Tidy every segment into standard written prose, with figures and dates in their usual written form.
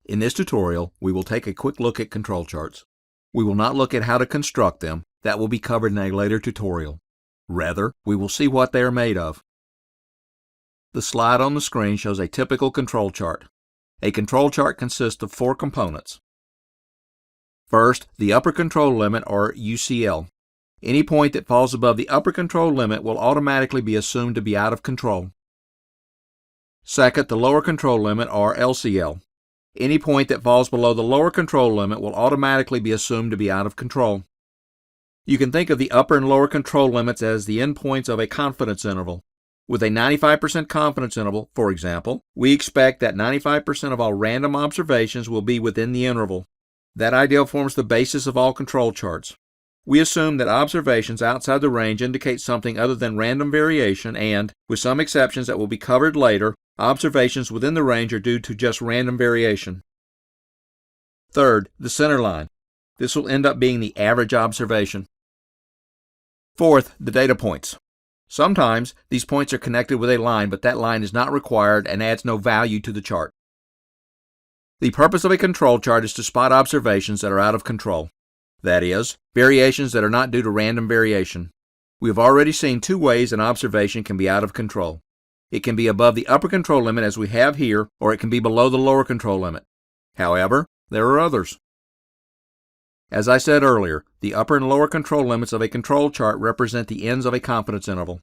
In this tutorial, we will take a quick look at control charts. We will not look at how to construct them. That will be covered in a later tutorial. Rather, we will see what they are made of. The slide on the screen shows a typical control chart. A control chart consists of four components. First, the upper control limit, or UCL. Any point that falls above the upper control limit will automatically be assumed to be out of control. Second, the lower control limit, or LCL. Any point that falls below the lower control limit will automatically be assumed to be out of control. You can think of the upper and lower control limits as the endpoints of a confidence interval. With a 95% confidence interval, for example, we expect that 95% of all random observations will be within the interval. That ideal forms the basis of all control charts. We assume that observations outside the range indicate something other than random variation and, with some exceptions that will be covered later, observations within the range are due to just random variation. Third, the center line. This will end up being the average observation. Fourth, the data points. Sometimes these points are connected with a line, but that line is not required and adds no value to the chart. The purpose of a control chart is to spot observations that are out of control. That is, variations that are not due to random variation. We have already seen two ways an observation can be out of control. It can be above the upper control limit as we have here, or it can be below the lower control limit. However, there are others. As I said earlier, the upper and lower control limits of a control chart represent the ends of a confidence interval.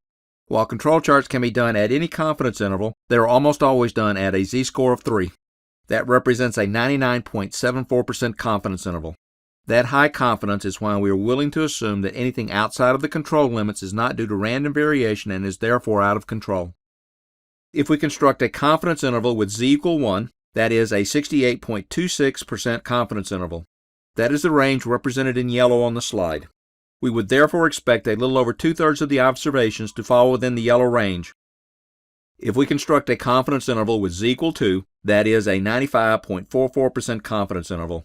While control charts can be done at any confidence interval, they are almost always done at a z-score of 3. That represents a 99.74% confidence interval. That high confidence is why we are willing to assume that anything outside of the control limits is not due to random variation and is therefore out of control. If we construct a confidence interval with z equal 1, that is a 68.26% confidence interval. That is the range represented in yellow on the slide. We would therefore expect a little over 2/3 of the observations to fall within the yellow range. If we construct a confidence interval with z equal 2, that is a 95.44% confidence interval.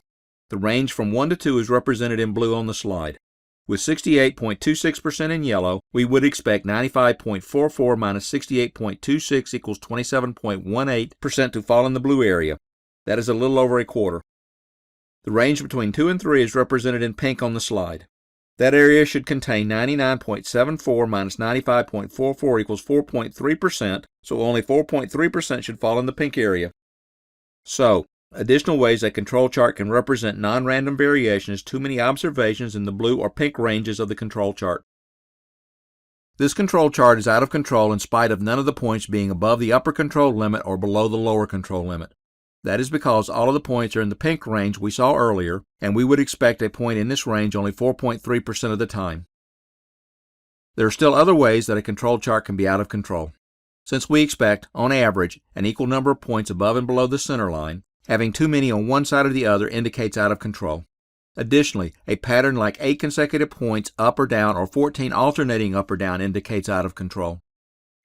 The range from 1 to 2 is represented in blue on the slide. With 68.26% in yellow, we would expect 95.44 minus 68.26 equals 27.18% to fall in the blue area. That is a little over a quarter. The range between 2 and 3 is represented in pink on the slide. That area should contain 99.74 minus 95.44 equals 4.3%, so only 4.3% should fall in the pink area. So, additional ways a control chart can represent non-random variation is too many observations in the blue or pink ranges of the control chart. This control chart is out of control in spite of none of the points being above the upper control limit or below the lower control limit. That is because all of the points are in the pink range we saw earlier, and we would expect a point in this range only 4.3% of the time. There are still other ways that a control chart can be out of control. Since we expect, on average, an equal number of points above and below the center line, having too many on one side or the other indicates out of control. Additionally, a pattern like 8 consecutive points up or down or 14 alternating up or down indicates out of control.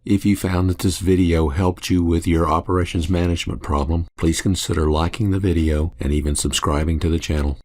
If you found that this video helped you with your operations management problem, please consider liking the video and even subscribing to the channel.